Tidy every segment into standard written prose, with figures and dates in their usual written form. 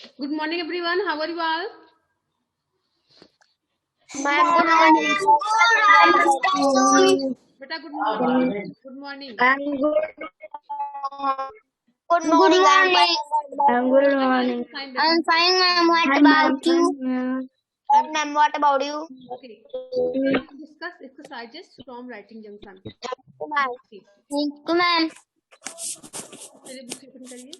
Good morning, everyone. How are you all? Ma'am, good morning. Beta, good morning. Good morning. I'm good. Good morning. I'm good morning. Fine, I'm definitely. fine, ma'am. What Hi, about ma'am. you? I'm Ma'am, what about you? okay. Let's discuss exercises from writing junction. Ma'am. Okay. Thank you, ma'am. चलिए book open करिए.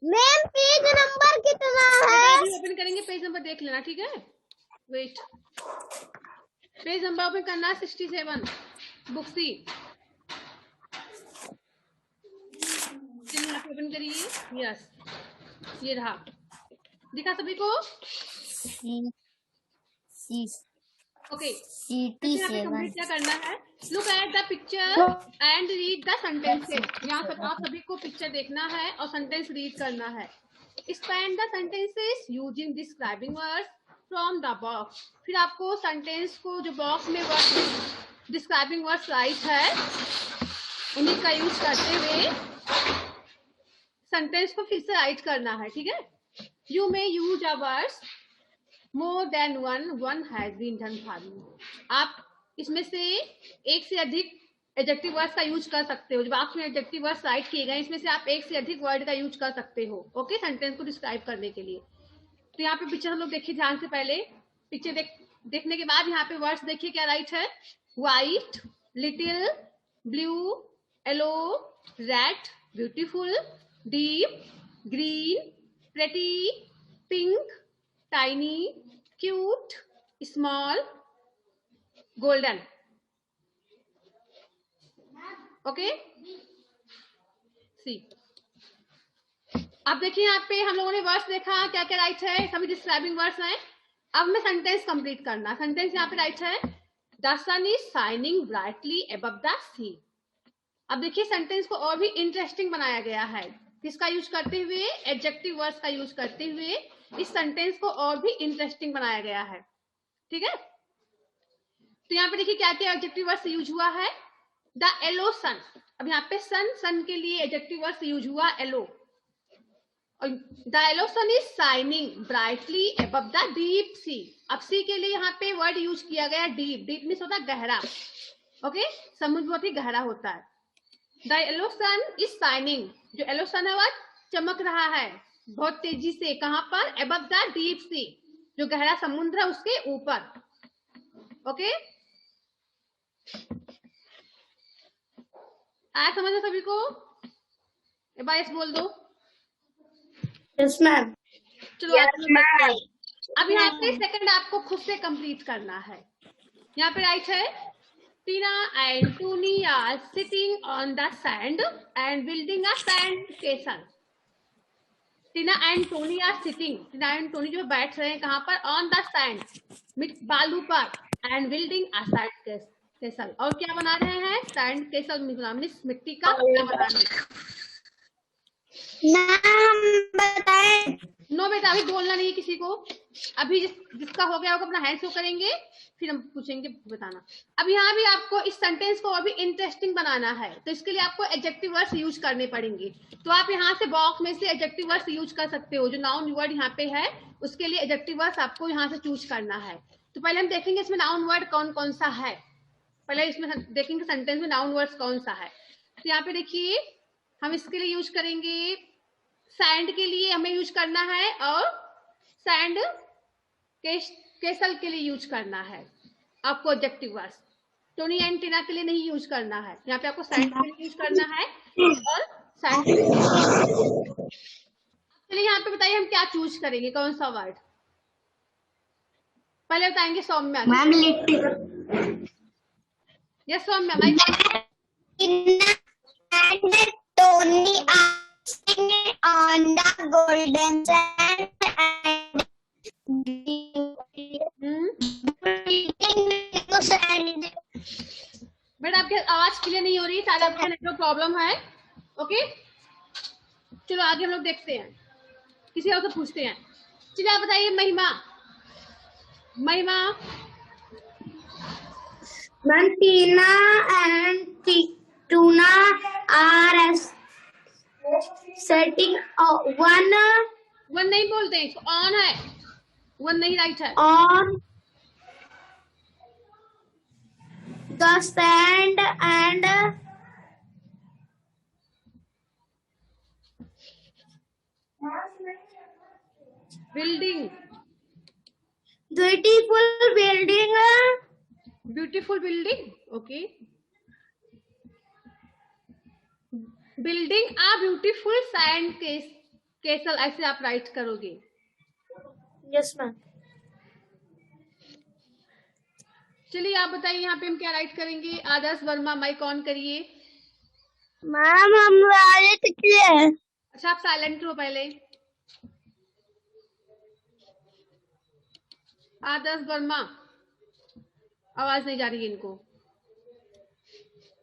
Ma'am page number कितना है? अभी open करेंगे, page number देख लेना, ठीक है? वेट. पेज नंबर ओपन करना 67. बुक सी. चलिए यहाँ पे ओपन करिए. यस, ये रहा. दिखा सभी को? ओके. यहाँ पे कंप्लीट क्या करना है? Look at the picture and read the sentences. यहाँ पर आप सभी को पिक्चर देखना है और सेंटेंस रीड करना है. Expand the sentences using describing words from the box. फिर आपको सेंटेंस को जो बॉक्स में वर्ड डिस्क्राइबिंग वर्ड्स राइट है उन्हीं का यूज करते हुए सेंटेंस को फिर से राइट करना है, ठीक है? You may use a words more than one has been done for you. आप इसमें से एक से अधिक एडजेक्टिव वर्ड्स का यूज कर सकते हो. जब आपने एडजेक्टिव वर्ड्स राइट किए गए इसमें से आप एक से अधिक वर्ड का यूज कर सकते हो. ओके, सेंटेंस को डिस्क्राइब करने के लिए. तो यहाँ पे पिक्चर हम लोग देखिए ध्यान से. पहले पिक्चर देखने के बाद यहाँ पे वर्ड्स देखिए क्या राइट है. White, little, blue, yellow, red, beautiful, deep, green, pretty, pink, tiny, cute, small, golden. Okay, see. अब देखिए यहाँ पे हम लोगों ने वर्ड्स देखा क्या क्या राइट है. सभी डिस्क्राइबिंग वर्ड्स हैं. अब हमें सेंटेंस कंप्लीट करना. सेंटेंस यहाँ पे राइट है. The sun is shining brightly above the sea. अब देखिए सेंटेंस को और भी इंटरेस्टिंग बनाया गया है. किसका यूज करते हुए? एडजेक्टिव वर्ड्स का यूज करते हुए इस सेंटेंस को और भी इंटरेस्टिंग बनाया गया है, ठीक है? तो यहाँ पे देखिए क्या क्या एडजेक्टिव वर्ड्स यूज हुआ है. The yellow sun. अब यहाँ पे सन के लिए एडजेक्टिव वर्ड्स यूज हुआ yellow. The yellow sun is shining brightly above the deep sea. अब सी के लिए यहाँ पे वर्ड यूज किया गया डीप. डीप मीन्स होता है गहरा. ओके, समुद्र बहुत ही गहरा होता है. The yellow sun is shining. जो येलो सन है वह चमक रहा है बहुत तेजी से. कहाँ पर? अबव द डीप सी. जो गहरा समुद्र है उसके ऊपर. ओके, आया समझ सभी को? एक बार बोल दो. Yes ma'am. चलो अब यहाँ पे सेकंड आपको खुद से कंप्लीट करना है. यहाँ पे राइट है. Tina and Tony are sitting on the sand and building a sand castle. Tina and Tony are sitting. Tina and Tony जो बैठ रहे हैं कहाँ पर? ऑन द सैंड, बालू पर. And building a sand castle. और क्या बना रहे हैं? सैंड कैसल मीन्स मिट्टी का किला बना रहे हैं. नाम बताएं. नो बेटा, अभी बोलना नहीं किसी को. अभी जिसका हो गया होगा अपना हैंड शो करेंगे फिर हम पूछेंगे बताना. अब यहाँ भी आपको इस सेंटेंस को अभी इंटरेस्टिंग बनाना है तो इसके लिए आपको एडजेक्टिव वर्ड्स यूज करने पड़ेंगे. तो आप यहाँ से बॉक्स में से एडजेक्टिव वर्ड्स यूज कर सकते हो. जो नाउन वर्ड यहाँ पे है उसके लिए एडजेक्टिव वर्ड्स आपको यहाँ से चूज करना है. तो पहले हम देखेंगे इसमें नाउन वर्ड कौन कौन सा है. पहले इसमें देखेंगे सेंटेंस में नाउन वर्ड्स कौन सा है. तो यहाँ पे देखिए हम इसके लिए यूज करेंगे. सैंड के लिए हमें यूज करना है और सैंड केसल के लिए यूज करना है आपको एडजेक्टिव वर्ड्स. टोनी एंड टीना के लिए नहीं यूज करना है. यहाँ पे आपको सैंड के लिए यूज करना है और सैंड के लिए. चलिए यहाँ पे बताइए हम क्या चूज करेंगे, कौन सा वर्ड पहले बताएंगे. Saumya. Ma'am little. Yes Saumya. Mic. Tony are sitting on the golden sand and but आपकी आवाज क्लियर नहीं हो रही. शायद आपका नेटवर्क प्रॉब्लम है. ओके, चलो आगे हम लोग देखते हैं. किसी और से पूछते हैं. चलिए आप बताइए महिमा. महिमा, Ma'am, Tina and Tuna are setting one one नहीं बोलते हैं, इसको ऑन है, वन नहीं राइट है। on the sand and building, beautiful building. Beautiful building, okay. Building a beautiful sand castle, ऐसे आप राइट करोगे। Yes, ma'am. चलिए आप बताइए यहाँ पे हम क्या राइट करेंगे। आदर्श वर्मा, माइक ऑन करिए। मैम हम राइट किए। अच्छा आप साइलेंट हो पहले। आदर्श वर्मा, आवाज नहीं जा रही है इनको।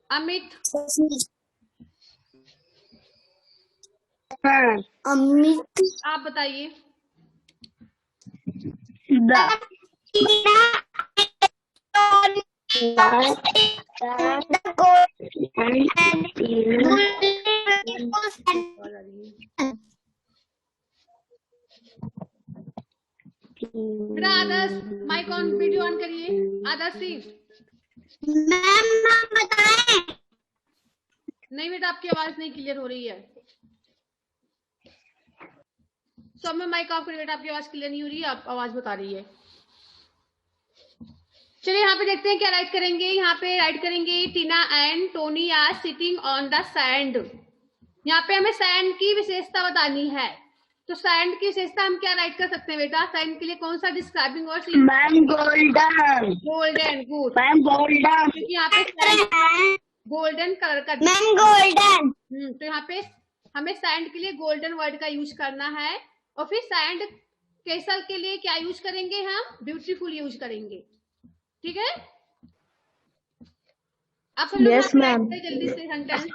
अमित, अमित, आप बताइए। बेटा आदर्श, माइक ऑन, वीडियो ऑन करिए। आदर्श सिंह, मैम नाम बताएं। नहीं बेटा आपकी आवाज नहीं क्लियर हो रही है। सब में माइक ऑफ करिए बेटा, आपकी आवाज क्लियर नहीं हो रही है, आप आवाज बता रही है। चलिए यहाँ पे देखते हैं क्या राइट करेंगे। यहाँ पे राइट करेंगे Tina and Tony are sitting on the sand. यहाँ पे हमें सैंड की विशेषता बतानी है, तो सैंड की विशेषता हम क्या राइट कर सकते हैं बेटा? सैंड के लिए कौन सा describing word? Ma'am golden. Golden, good. Ma'am golden. क्योंकि यहाँ पे गोल्डन कलर का, मैम गोल्डन। तो यहाँ पे हमें सैंड के लिए गोल्डन वर्ड का यूज करना है। और फिर सैंड केसल के लिए क्या यूज करेंगे? हम ब्यूटीफुल यूज करेंगे। ठीक है, आप सब लोग Yes, ma'am. जल्दी से सेंटेंस।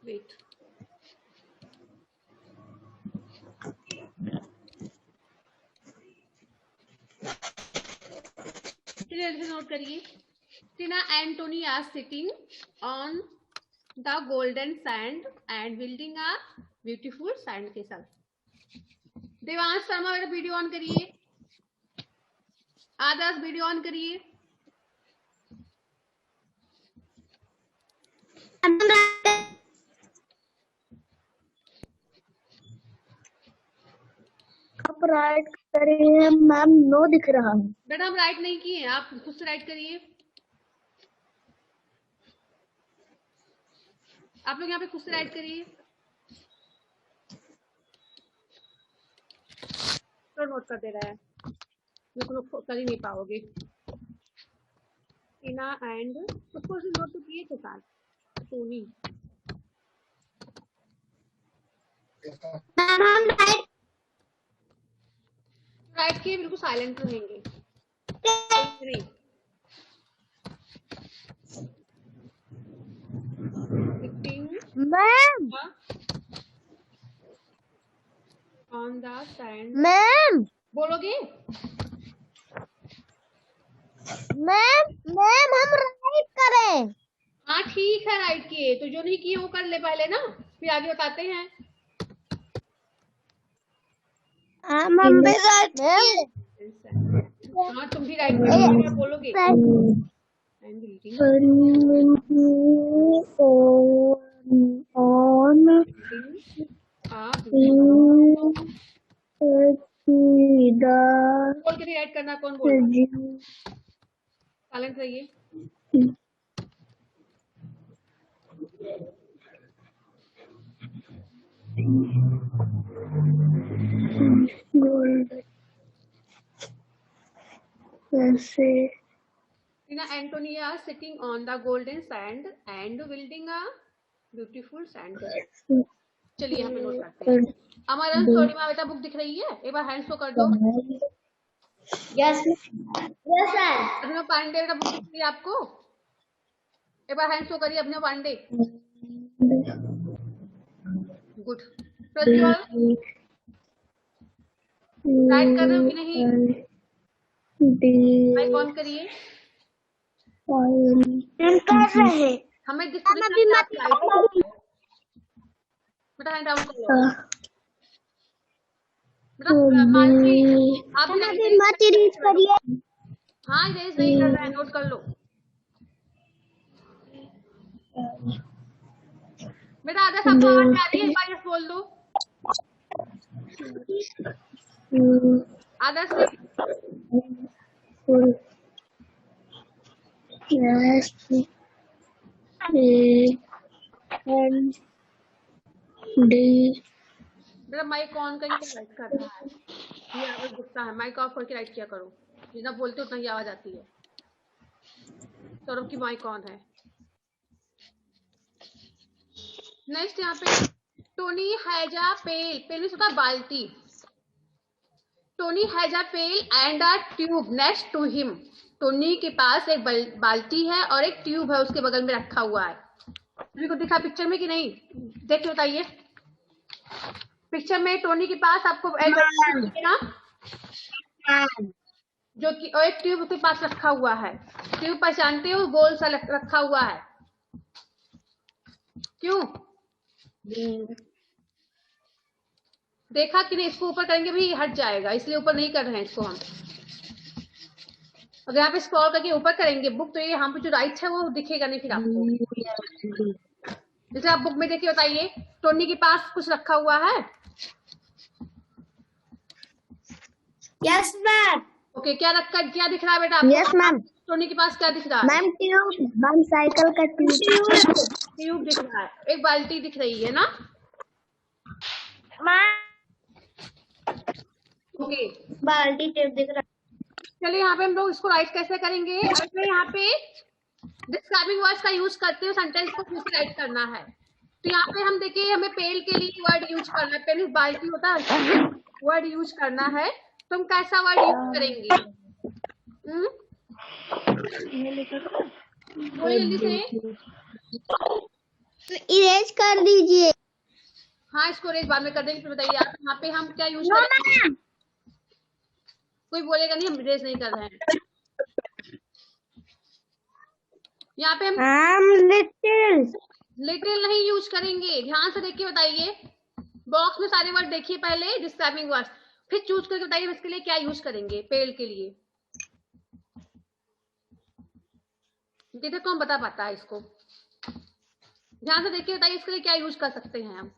वेट, चलिए नोट करिए। Tina and Tony are sitting on the golden sand and building a beautiful sand के साथ। देवांश शर्मा बेटा वीडियो ऑन करिए। आदर्श वीडियो ऑन करिए। आप राइट करिए मैम, नो दिख रहा है। बेटा हम राइट नहीं किए, आप खुद से राइट करिए। आप लोग यहाँ पे खुद से राइट करिए, तो नोट कर दे रहा है, मेरे को कर ही नहीं पाओगे। टीना एंड उसको नोट तो किए थे साथ, टोनी। राइट किए, बिल्कुल साइलेंट रहेंगे। नहीं, ma'am on the sand, ma'am बोलोगे? मैम मैम हम राइट करें। हाँ ठीक है, राइट किए, तो जो नहीं किए वो कर ले पहले ना, फिर आगे बताते हैं। हम भी राइट किए। हाँ तुम भी राइट किए, बोलोगे? बोल के राइट करना, कौन बोल? साइलेंट रहिए। Tina and Tony are sitting on the golden sand and building a beautiful sand. चलिए यहाँ पे नोट करते हैं। अमरन सोनिमा बेटा बुक दिख रही है? एक बार हैंड शो कर दो। Yes yes sir. Abhinav Pandey बेटा बुक दिख रही है आपको? एक बार हैंड शो करिए अभिनव पांडे। गुड। प्रज्वल राइट कर रहे हो कि नहीं? माइक ऑन करिए। हम कर रहे हैं। हमें जिसको दिखना अभी है मत आप राइट बेटा हैंड डाउन करो। बेटा मानसी आप भी अभी राइट मत रीच करिए। हाँ इरेज नहीं कर रहा है, नोट कर लो बेटा। अगर आपको आवाज आ रही है एक बार यस बोल दो। आदर्श ने बेटा माइक ऑन करके राइट कर रहा है, ये आवाज दिखता है। माइक ऑफ करके राइट किया करो, जितना बोलते उतना ही आवाज आती है। सौरभ की माइक ऑन है। नेक्स्ट यहाँ पे Tony has a pail, pail means होता है बाल्टी। Tony has a pail and a tube next to him. Tony के पास एक बाल्टी है और एक ट्यूब है उसके बगल में रखा हुआ है। टोनी को दिखा पिक्चर में कि नहीं, देख के बताइए। पिक्चर में टोनी के पास आपको एक ना जो कि एक ट्यूब उसके पास रखा हुआ है। ट्यूब पहचानते हो, गोल सा रखा हुआ है। क्यों देखा कि नहीं? इसको ऊपर करेंगे भी हट जाएगा, इसलिए ऊपर नहीं कर रहे हैं इसको हम। अगर यहाँ पे स्क्रॉल करके ऊपर करेंगे बुक तो ये यहाँ पे जो राइट है वो दिखेगा नहीं फिर आपको। जैसे आप बुक में देखिए, बताइए टोनी के पास कुछ रखा हुआ है। Yes ma'am. ओके, क्या रखा, क्या दिख रहा है बेटा आपको? Yes ma'am. टोनी के पास क्या दिख रहा है? मैम ट्यूब, मैम साइकिल का ट्यूब। ट्यूब दिख रहा है, एक बाल्टी दिख रही है ना। ओके बाल्टी ट्यूब दिख रहा है। चलिए यहाँ पे हम लोग इसको राइट कैसे करेंगे। अगर यहाँ पे डिस्क्राइबिंग वर्ड्स का यूज करते हो, सेंटेंस को फिर से राइट करना है। तो यहाँ पे हम देखिए, हमें पेल के लिए वर्ड यूज करना है। पेल बाल्टी होता है, वर्ड यूज करना है। तो हम कैसा वर्ड यूज करेंगे? बोलिए जल्दी से। इरेज कर दीजिए। हाँ इसको रेज बाद में कर देंगे, फिर बताइए आप यहाँ पे हम क्या यूज करेंगे। कोई बोलेगा नहीं, हम रेज नहीं कर रहे हैं। यहाँ पे हम लिटिल नहीं यूज करेंगे। ध्यान से देखिए, बताइए बॉक्स में सारे वर्ड देखिए पहले, डिस्क्राइबिंग वर्ड्स, फिर चूज करके बताइए इसके लिए क्या यूज करेंगे। पेल के लिए देखो कौन बता पाता है इसको। ध्यान से देखिए, बताइए इसके लिए क्या यूज कर सकते हैं हम।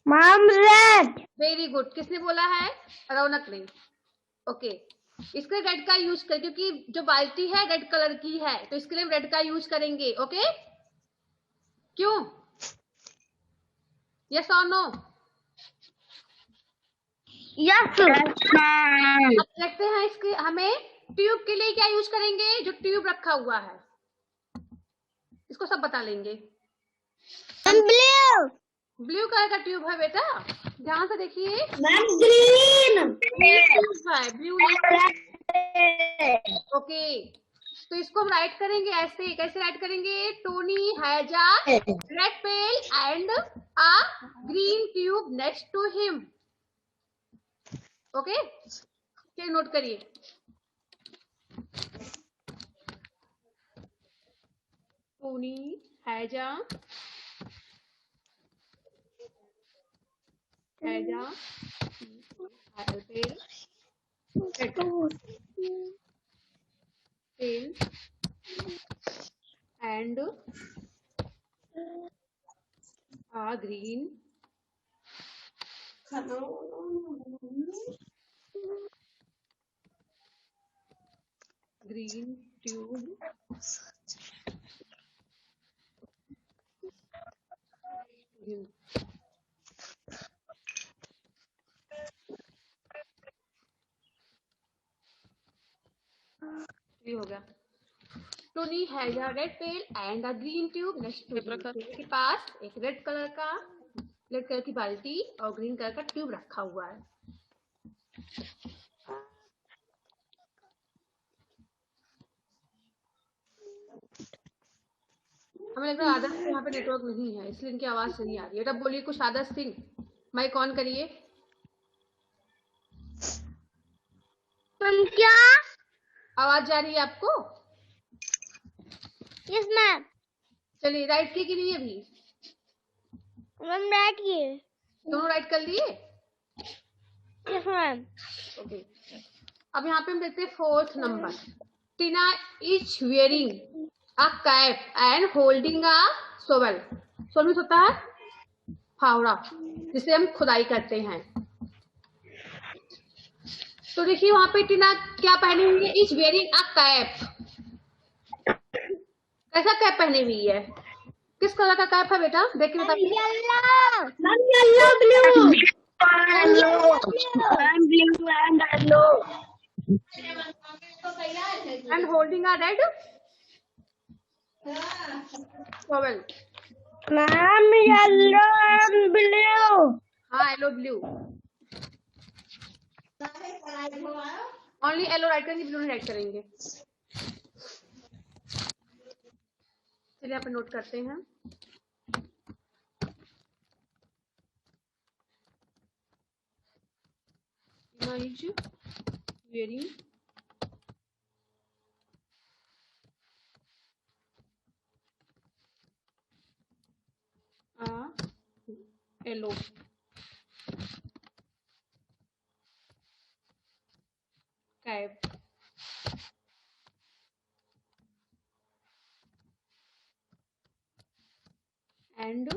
Ma'am red. वेरी गुड, किसने बोला है? रौनक ने। ओके, इसके रेड का यूज कर, क्योंकि जो बाल्टी है रेड कलर की है तो इसके लिए हम रेड का यूज करेंगे। ओके क्यों? यस और नो? Yes ma'am. अब देखते हैं इसके, हमें ट्यूब के लिए क्या यूज करेंगे। जो ट्यूब रखा हुआ है इसको सब बता लेंगे। ब्लू। ब्लू कलर का ट्यूब है बेटा, ध्यान से देखिए। Ma'am green. ट्यूब है, ब्लू नहीं। ओके, तो इसको हम राइट करेंगे ऐसे। कैसे राइट करेंगे? Tony has a red pail and a green tube next to him. Okay, चलिए नोट करिए। Tony has a pail and a green tube ये हो गया। Tony has a red pail and a green tube next to him. के पास एक red colour की बाल्टी और ग्रीन कलर का ट्यूब रखा हुआ है। हमें लग रहा है आदर्श यहाँ पे नेटवर्क नहीं है, इसलिए इनकी आवाज नहीं आ रही है। बेटा बोलिए कुछ आदर्श सिंह, माइक ऑन करिए। मैम क्या? आवाज जा रही है आपको? Yes ma'am. चलिए राइट की नहीं है अभी? मैम राइट किए। दोनों राइट कर लिए? Yes ma'am. ओके, अब यहाँ पे हम देखते हैं 4th number. Tina is wearing a cap and holding a shovel. Shovel होता है फावड़ा, जिसे हम खुदाई करते हैं। तो देखिए वहां पे टीना क्या पहनी हुई है? Is wearing a cap. कैसा कैप पहनी हुई है? किस कलर का कैप है बेटा? देख के बताइए। Yellow. Ma'am yellow blue. Ma'am blue and yellow. And holding a red shovel. Ma'am yellow and blue. हाँ yellow blue, only yellow write करेंगे, ब्लू नहीं राइट करेंगे। चलिए यहाँ पे नोट करते हैं। Is wearing yellow cap and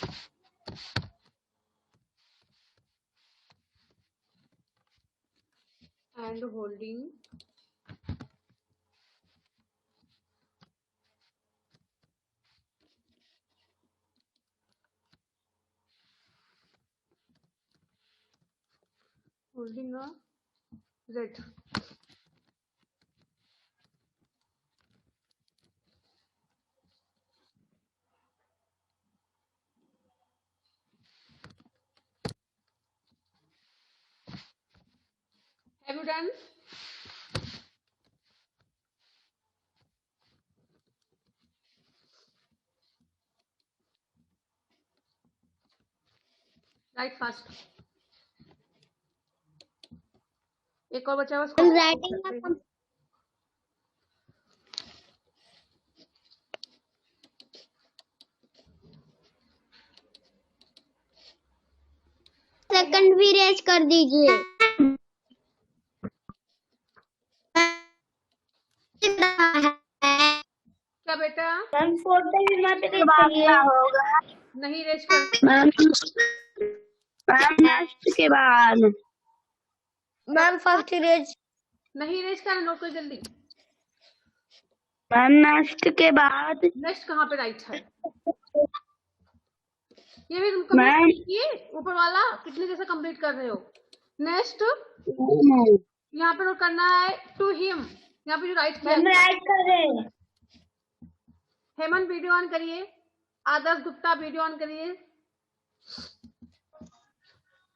holding a red. Have you done? Write fast. एक और बचा है उसको राइटिंग सेकंड भी रेज कर दीजिए। क्या बेटा? मैम फोटो भी मत करिए। नहीं रेज कर। मैम नेक्स्ट के बाद मैम फर्स्ट रेज। नहीं रेज कर, नोट कर जल्दी। मैम नेक्स्ट के बाद नेक्स्ट कहाँ पे राइट है? ये भी तुम कंप्लीट किए? ऊपर वाला कितने जैसे कंप्लीट कर रहे हो? नेक्स्ट यहाँ पे नोट करना है टू हिम। यहाँ पे जो राइट किया राइट कर रहे हैं। हेमंत वीडियो ऑन करिए। आदर्श गुप्ता वीडियो ऑन करिए।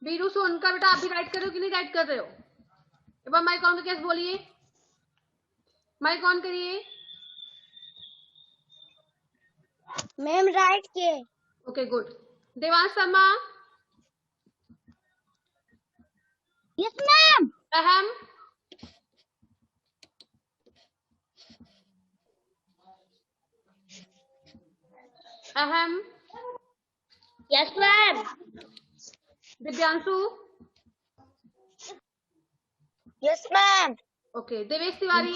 बीरू से उनका बेटा आप भी राइट कर रहे हो कि नहीं राइट कर रहे हो? एक बार माइक ऑन करके कैसे बोलिए, माइक ऑन करिए। मैम राइट के। Okay good. Devansh Sharma. Yes ma'am. अहम। अहम। Yes ma'am. Divyanshu. Yes ma'am. Okay Devesh Tiwari.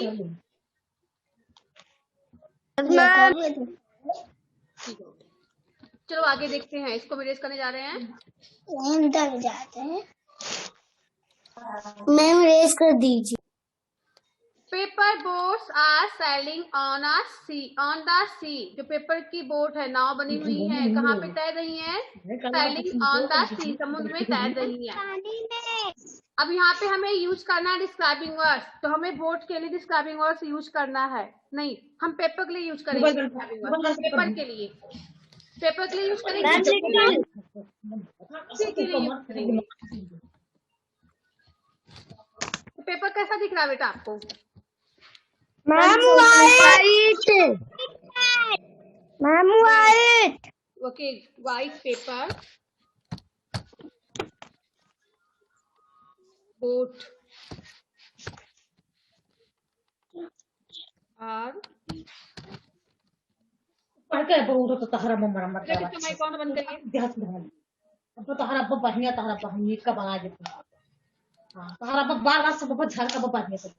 चलो आगे देखते हैं, इसको भी रेस करने जा रहे हैं। जाते हैं। मैम रेस कर दीजिए। Paper boats are sailing on the sea. जो पेपर की बोट है, नाव बनी हुई है, कहाँ पे तैर रही है? सेलिंग ऑन द सी, समुद्र में तैर रही है। अब यहाँ पे हमें यूज करना है डिस्क्राइबिंग वर्ड्स। तो हमें बोट के लिए डिस्क्राइबिंग वर्ड्स यूज करना है नहीं, हम पेपर के लिए यूज करेंगे डिस्क्राइबिंग वर्ड्स। पेपर के लिए यूज करेंगे। पेपर कैसा दिख रहा है बेटा आपको? Ma'am, white. Ma'am, white. Okay, white paper, boat are पढ़ के बहुत तो तहरा मम्मा मत बेटा कर किसका माइक ऑन बंद करिए। देहत में अब तो तहरा अब बढ़िया तहरा बहनी का बना देते हां तहरा अब बार बार सब झड़ का बढ़िया से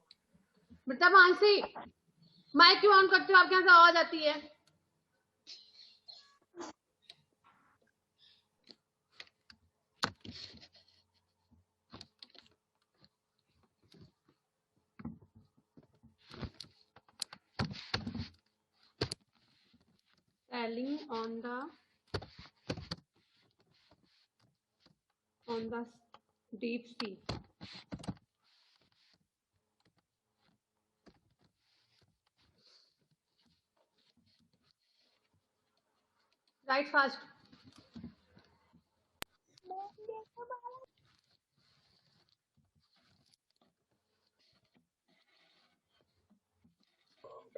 बेटा मानसी माइक क्यों ऑन करते हो, आपके यहाँ से आवाज आती है। Sailing on the deep sea. Write fast.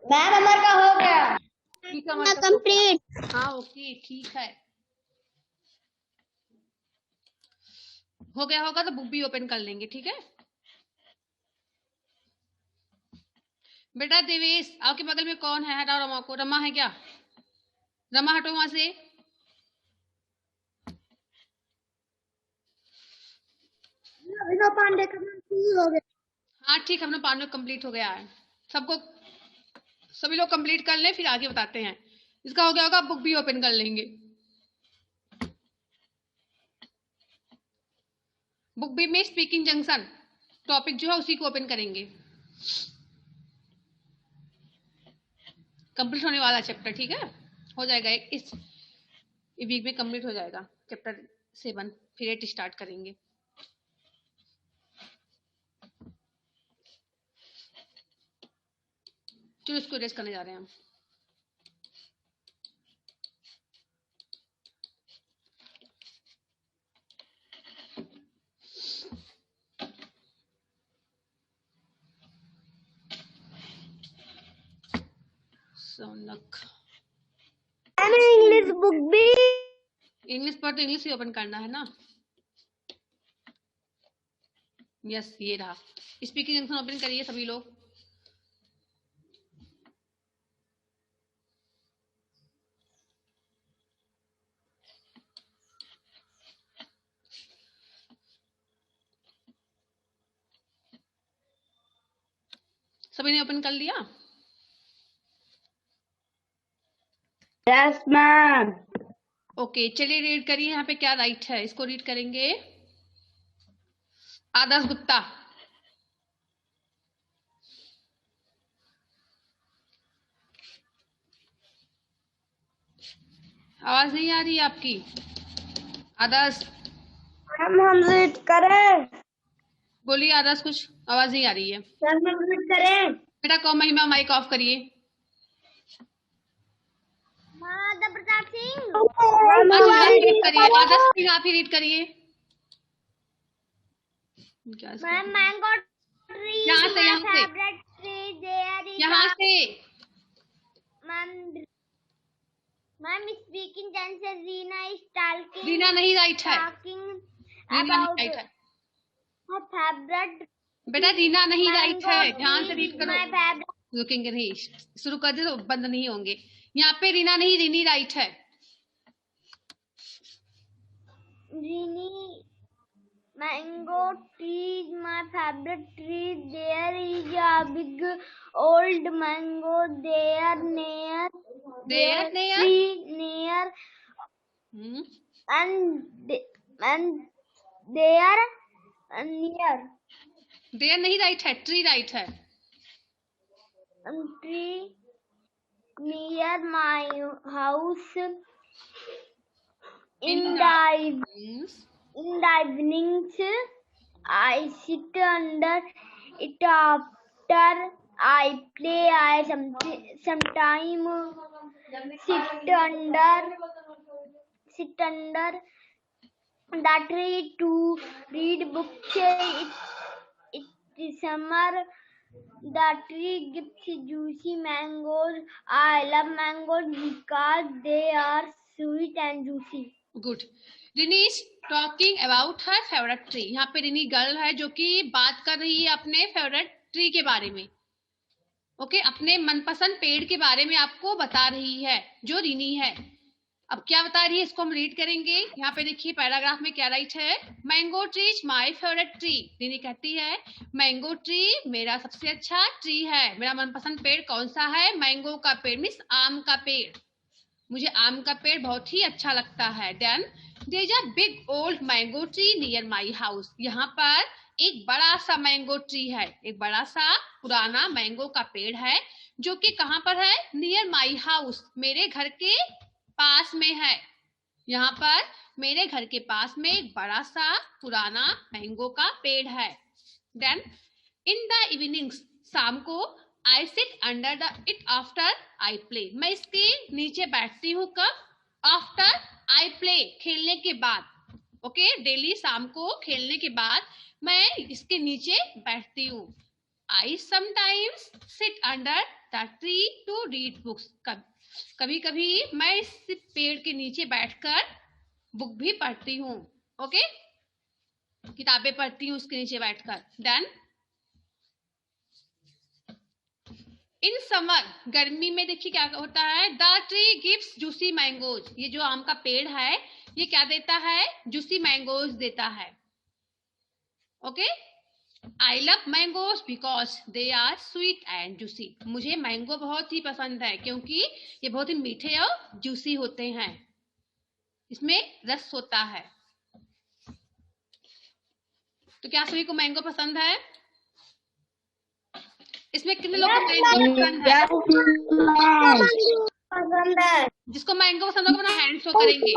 Ma'am हमारा का हो गया। ठीक है मतलब कंप्लीट। हाँ ओके ठीक है, हो गया होगा तो बुक भी ओपन कर लेंगे। ठीक है बेटा देवेश, आपके बगल में कौन है, हटाओ रमा को। रमा है क्या? रमा हटो वहां से। अभिनव पांडे का नाम हो गया। हाँ ठीक, अपना पार्ट कंप्लीट हो गया है। सबको सभी लोग कंप्लीट कर लें फिर आगे बताते हैं। इसका हो गया होगा, बुक भी ओपन कर लेंगे। बुक बी में स्पीकिंग जंक्शन टॉपिक जो है उसी को ओपन करेंगे। कंप्लीट होने वाला चैप्टर, ठीक है हो जाएगा इस वीक में कंप्लीट हो जाएगा चैप्टर 7, फिर 8 स्टार्ट करेंगे। चलो इसको रेस्ट करने जा रहे हैं हम। सोनक इंग्लिश बुक भी इंग्लिश पर तो इंग्लिश ही ओपन करना है ना। यस ये रहा, स्पीकिंग जंक्शन ओपन करिए सभी लोग। सभी ने ओपन कर लिया? Yes ma'am. ओके चलिए रीड करिए, यहाँ पे क्या राइट है इसको रीड करेंगे। आदर्श गुप्ता, आवाज नहीं आ रही है आपकी। आदर्श मैम हम रीड करें। बोलिए आदर्श, कुछ आवाज नहीं आ रही है। मैम हम रीड करें। बेटा कौ महिमा माइक ऑफ करिए। माधव प्रताप सिंह। आप रीड करिए, आदर्श सिंह आप ही रीड करिए। मैम मैंगो ट्री यहाँ से फेवरेट ट्री देयर इज यहाँ से ma'am speaking junction Reena is talking. Reena नहीं राइट है, टॉकिंग रीना नहीं राइट है her favorite बेटा, रीना नहीं राइट है, ध्यान से रीड my करो। favorite रुकेंगे नहीं, शुरू कर दे तो बंद नहीं होंगे। यहाँ पे रीना नहीं रीनी राइट है। Rini mango tree is my favorite tree. There is a big old mango there near tree near and there near there नहीं राइट है, ट्री राइट है। tree near my house in the evenings I sit under it after I play. I sometime sit under the tree to read books. It's summer The tree gives juicy mangoes. I love mangoes because they are sweet and juicy. Good. Rini is talking about her favourite tree. यहाँ पे Rini girl है जो कि बात कर रही है अपने फेवरेट ट्री के बारे में। ओके, अपने मनपसंद पेड़ के बारे में आपको बता रही है जो रिनी है। अब क्या बता रही है इसको हम रीड करेंगे। यहाँ पे देखिए पैराग्राफ में क्या राइट है। Mango tree is my favourite tree. Rini कहती है मैंगो ट्री मेरा सबसे अच्छा ट्री है। मेरा मनपसंद पेड़ कौन सा है? मैंगो का पेड़, मीन्स आम का पेड़। मुझे आम का पेड़ बहुत ही अच्छा लगता है। Then there is a big old mango tree near my house. यहाँ पर एक बड़ा सा मैंगो ट्री है, एक बड़ा सा पुराना मैंगो का पेड़ है जो कि कहाँ पर है? नियर माई हाउस, मेरे घर के पास में है। यहाँ पर मेरे घर के पास में एक बड़ा सा पुराना मैंगो का पेड़ है। देन इन द इवनिंग्स, शाम को I sit under the it after I play. मैं इसके नीचे बैठती हूँ कब? आफ्टर आई प्ले, खेलने के बाद। ओके, डेली शाम को खेलने के बाद मैं इसके नीचे बैठती हूँ। I sometimes sit under the tree to read books. कभी कभी मैं इस पेड़ के नीचे बैठकर बुक भी पढ़ती हूँ। ओके, किताबें पढ़ती हूँ उसके नीचे बैठकर। देन इन समर, गर्मी में देखिए क्या होता है। The tree gives juicy mangoes. ये जो आम का पेड़ है ये क्या देता है? जूसी मैंगोज देता है। Okay, I love mangoes because they are sweet and juicy. मुझे मैंगो बहुत ही पसंद है क्योंकि ये बहुत ही मीठे और जूसी होते हैं, इसमें रस होता है। तो क्या सभी को मैंगो पसंद है? इसमें कितने लोगों को मैंगो पसंद है? पसंद है। जिसको मैंगो पसंद होगा अपना हैंड शो करेंगे।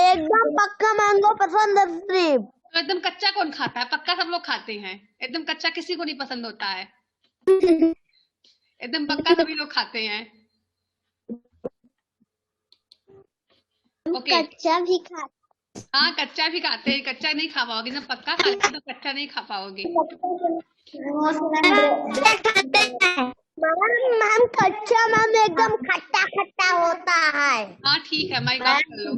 एकदम पक्का मैंगो पसंद है। तो एकदम कच्चा कौन खाता है? पक्का सब लोग खाते हैं। एकदम कच्चा किसी को नहीं पसंद होता है। एकदम पक्का सभी लोग खाते हैं। ओके, कच्चा भी खा। हाँ कच्चा भी खाते हैं, कच्चा नहीं खा पाओगे। जब पक्का खाते हैं तो कच्चा नहीं खा पाओगे। मैम कच्चा मैम एकदम खट्टा खट्टा होता है। हाँ ठीक है, माइक ऑफ कर लो।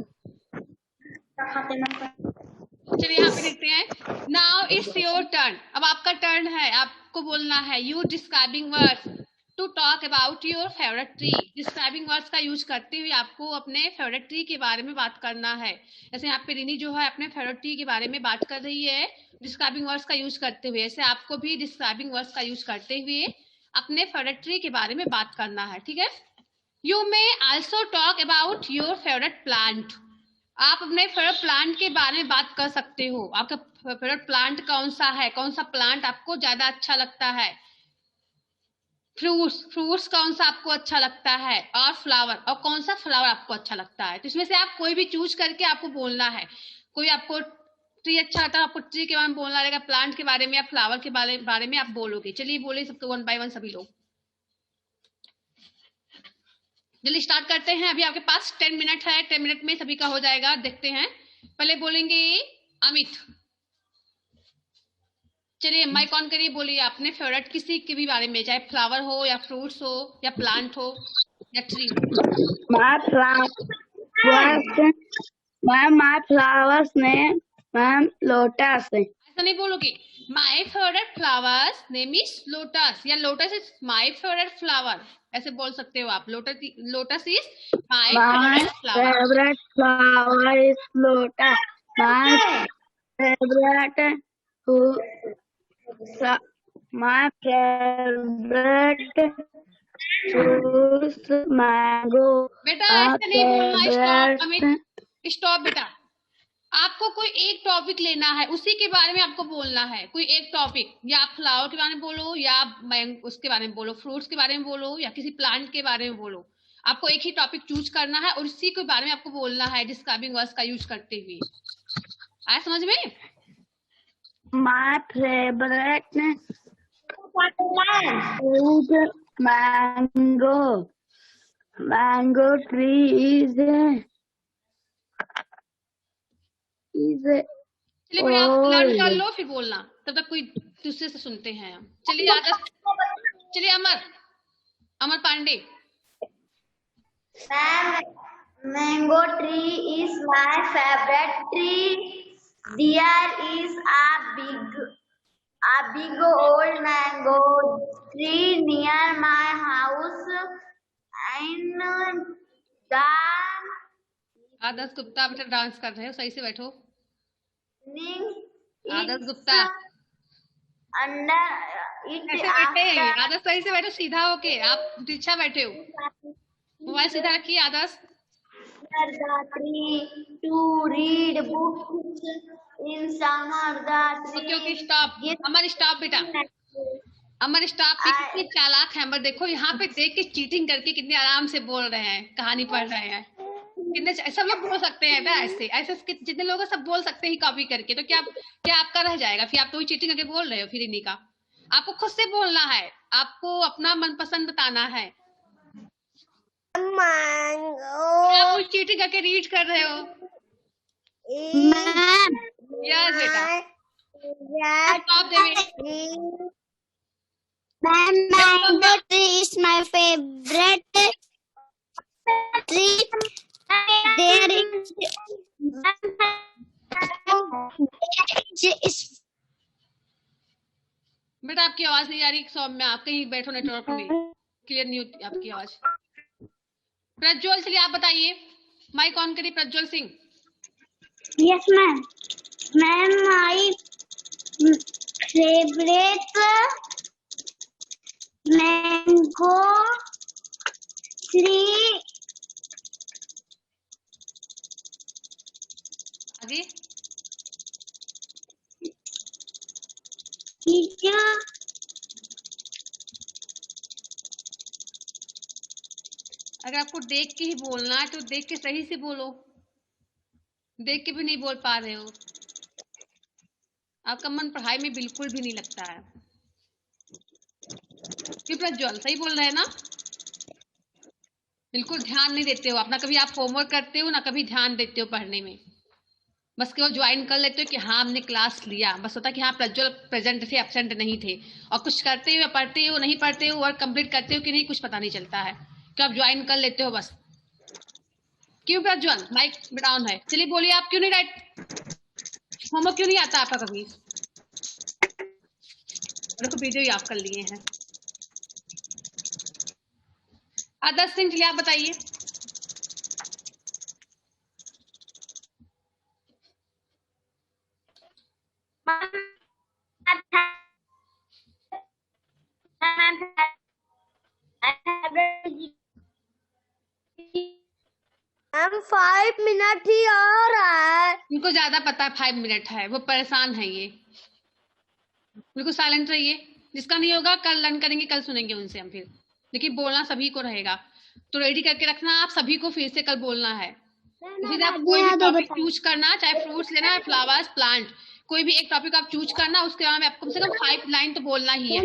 चलिए यहाँ पे देखते हैं। Now it's your turn. अब आपका टर्न है, आपको बोलना है। You describing words to talk about your favourite tree. Describing words का यूज करते हुए आपको अपने फेवरेट ट्री के बारे में बात करना है। जैसे यहाँ पे रिनी जो है अपने फेवरेट ट्री के बारे में बात कर रही है डिस्क्राइबिंग वर्ड्स का यूज करते हुए। ऐसे आपको भी डिस्क्राइबिंग वर्ड्स का यूज करते हुए अपने फेवरेट ट्री के बारे में बात करना है, ठीक है। You may also talk about your favourite plant. आप अपने फेवरेट प्लांट के बारे में बात कर सकते हो। आपका फेवरेट प्लांट कौन सा है? कौन सा प्लांट आपको ज्यादा अच्छा लगता है? फ्रूट्स कौन सा आपको अच्छा लगता है? और फ्लावर, और कौन सा फ्लावर आपको अच्छा लगता है? तो इसमें से आप कोई भी चूज करके आपको बोलना है। कोई आपको ट्री अच्छा लगता है, आपको ट्री के बारे में बोलना रहेगा, प्लांट के बारे में या फ्लावर के बारे में आप बोलोगे। चलिए बोले सबको वन बाय वन सभी लोग। जल्दी स्टार्ट करते हैं। अभी आपके पास 10 मिनट है। 10 मिनट में सभी का हो जाएगा, देखते हैं। पहले बोलेंगे अमित। चलिए माइक ऑन करिए, बोलिए अपने फेवरेट किसी के भी बारे में, चाहे फ्लावर हो या फ्रूट्स हो या प्लांट हो या tree My flowers name ma'am lotus है। ऐसा नहीं बोलोगे। My favourite flowers name is lotus या lotus is my favourite flower, ऐसे बोल सकते हो आप। Lotus is my favourite flower. Favourite flower is lotus. My favourite My favorite fruits mango. बेटा ऐसे नहीं बोलना। स्टॉप अमित, स्टॉप बेटा। आपको कोई एक टॉपिक लेना है, उसी के बारे में आपको बोलना है। कोई एक टॉपिक, या आप फ्लावर के बारे में बोलो या आप उसके बारे में बोलो, फ्रूट्स के बारे में बोलो या किसी प्लांट के बारे में बोलो। आपको एक ही टॉपिक चूज करना है और उसी के बारे में आपको बोलना है डिस्क्राइबिंग वर्ड्स का यूज करते हुए। आया समझ में? My favorite fruit mango. Mango tree is चलिए बड़े आप लर्न कर लो फिर बोलना, तब तक कोई दूसरे से सुनते हैं हम। चलिए आदर्श, चलिए अमर Pandey. Mango tree is my favorite tree. There is a big old mango tree near my house, and the आदर्श गुप्ता बेटा डांस कर रहे हो, सही से बैठो। आदर्श it's गुप्ता under it ऐसे बैठे, after आदर्श सही से बैठो सीधा होके, आप पीछा बैठे हो, मोबाइल सीधा रखिए आदर्श। the tree to read books in summer. The okay tree stop, gives Amar stop बेटा, अमर स्टॉप। ये कितने चालाक हैं अमर, देखो यहाँ पे देख के चीटिंग करके कितने आराम से बोल रहे हैं, कहानी पढ़ रहे हैं। कितने सब लोग बोल सकते हैं ना, ऐसे ऐसे जितने लोग हैं सब बोल सकते हैं कॉपी करके, तो क्या आपका रह जाएगा फिर? आप तो ही चीटिंग करके बोल रहे हो फिर इन्हीं का। आपको खुद से बोलना है, आपको अपना मनपसंद बताना है। आप चीटिंग करके रीड कर रहे हो। यस बेटा, stop Devi. Mango tree is my favorite tree. There is बेटा आपकी आवाज नहीं आ रही सौम्य, आप कहीं बैठो नेटवर्क में, क्लियर नहीं होती आपकी आवाज। प्रज्वल, चलिए आप बताइए, माइक ऑन करिए Prajwal Singh. yes ma'am. Ma'am, my favorite mango tree आगे is अगर आपको देख के ही बोलना है तो देख के सही से बोलो, देख के भी नहीं बोल पा रहे हो, आपका मन पढ़ाई में बिल्कुल भी नहीं लगता है। क्यों प्रज्वल, सही बोल रहे हैं ना? बिल्कुल ध्यान नहीं देते हो आप, ना कभी आप होमवर्क करते हो ना कभी ध्यान देते हो पढ़ने में, बस केवल ज्वाइन कर लेते हो कि हाँ हमने क्लास लिया, बस होता कि हाँ प्रज्वल प्रेजेंट थे, एब्सेंट नहीं थे। और कुछ करते हो या पढ़ते हो नहीं पढ़ते हो, वर्क कंप्लीट करते हो कि नहीं, कुछ पता नहीं चलता है, तो आप ज्वाइन कर लेते हो बस। क्यों प्रज्वल, माइक डाउन है। चलिए बोलिए, आप क्यों नहीं राइट, होमवर्क क्यों नहीं आता आपका कभी? देखो वीडियो ही आप कर लिए हैं। आदर्श सिंह, चलिए आप बताइए। हम 5 मिनट ही और है। उनको ज्यादा पता है 5 मिनट है, वो परेशान है ये। बिल्कुल साइलेंट रहिए, जिसका नहीं होगा कल लर्न करेंगे, कल सुनेंगे उनसे हम फिर, लेकिन बोलना सभी को रहेगा, तो रेडी करके रखना आप सभी को, फिर से कल बोलना है। इसी आप कोई भी टॉपिक चूज करना, चाहे फ्रूट्स लेना है, फ्लावर्स, प्लांट, कोई भी एक टॉपिक आप चूज करना, उसके बाद में आपको कम से कम 5 लाइन तो बोलना ही है।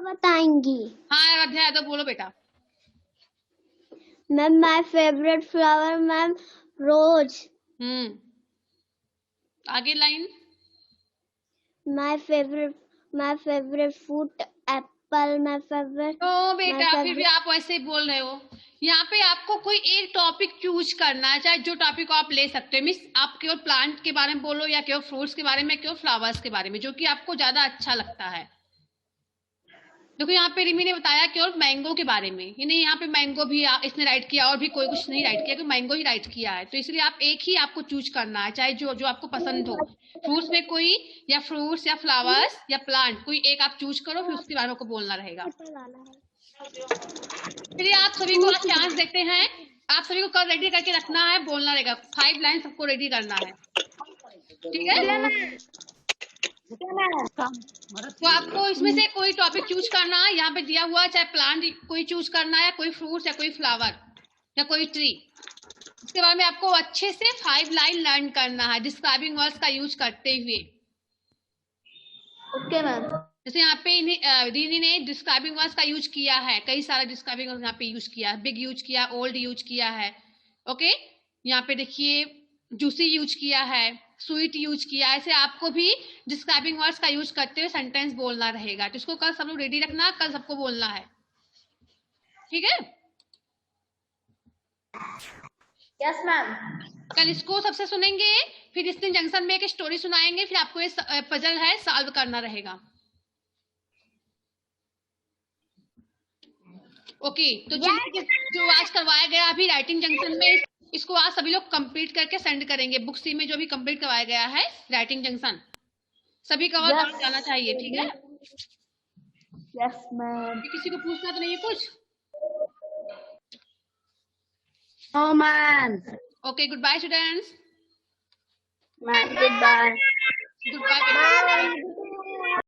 बताएंगी। हाँ अध्याय तो बोलो बेटा। Ma'am my favourite flower ma'am rose. आगे line. My favourite fruit apple. My favourite. तो बेटा फिर भी आप वैसे ही बोल रहे हो। यहाँ पे आपको कोई एक टॉपिक चूज करना है, चाहे जो टॉपिक आप ले सकते हो, मीन्स आप केवल प्लांट के बारे में बोलो या केवल फ्रूट्स के बारे में, केवल फ्लावर्स के बारे में, जो कि आपको ज्यादा अच्छा लगता है। देखो यहाँ पे रिमी ने बताया केवल मैंगो के बारे में, ये नहीं यहाँ पे मैंगो भी इसने राइट किया और भी कोई कुछ नहीं राइट किया, तो मैंगो ही राइट किया है, तो इसलिए आप एक ही आपको चूज करना है, चाहे जो जो आपको पसंद हो, फ्रूट्स में कोई, या फ्रूट्स या फ्लावर्स या प्लांट, कोई एक आप चूज करो, फिर उसके बारे में आपको बोलना रहेगा। चलिए आप सभी को चांस देते हैं, आप सभी को कल रेडी करके रखना है, बोलना रहेगा, 5 लाइन सबको रेडी करना है, ठीक है? तो आपको इसमें से कोई टॉपिक चूज करना है, यहाँ पे दिया हुआ, चाहे प्लांट कोई चूज करना है, कोई फ्रूट्स या कोई फ्लावर या कोई ट्री, इसके बारे में आपको अच्छे से 5 लाइन लर्न करना है, डिस्क्राइबिंग वर्ड्स का यूज करते हुए। Okay ma'am. जैसे यहाँ पे दीदी ने डिस्क्राइबिंग वर्ड्स का यूज किया है, कई सारे डिस्क्राइबिंग वर्ड्स यहाँ पे यूज किया है, बिग यूज किया, ओल्ड यूज किया है। ओके, यहाँ पे देखिए जूसी यूज किया है, स्वीट यूज किया है। ऐसे आपको भी डिस्क्राइबिंग वर्ड्स का यूज करते हुए सेंटेंस बोलना रहेगा। तो इसको कल सब लोग रेडी रखना, कल सबको बोलना है, ठीक है? Yes ma'am. कल इसको सबसे सुनेंगे, फिर इस दिन जंक्शन में एक स्टोरी सुनाएंगे, फिर आपको ये पजल है सॉल्व करना रहेगा। ओके, तो चलिए जो आज करवाया गया अभी राइटिंग जंक्शन में, इसको आज सभी लोग कंप्लीट करके सेंड करेंगे। बुक सी में जो भी कंप्लीट करवाया गया है राइटिंग जंक्शन, सभी कवर कर जाना चाहिए, ठीक है? Yes ma'am. किसी को पूछना तो नहीं है कुछ? No ma'am. Okay, good bye students. Ma'am good bye. Good bye.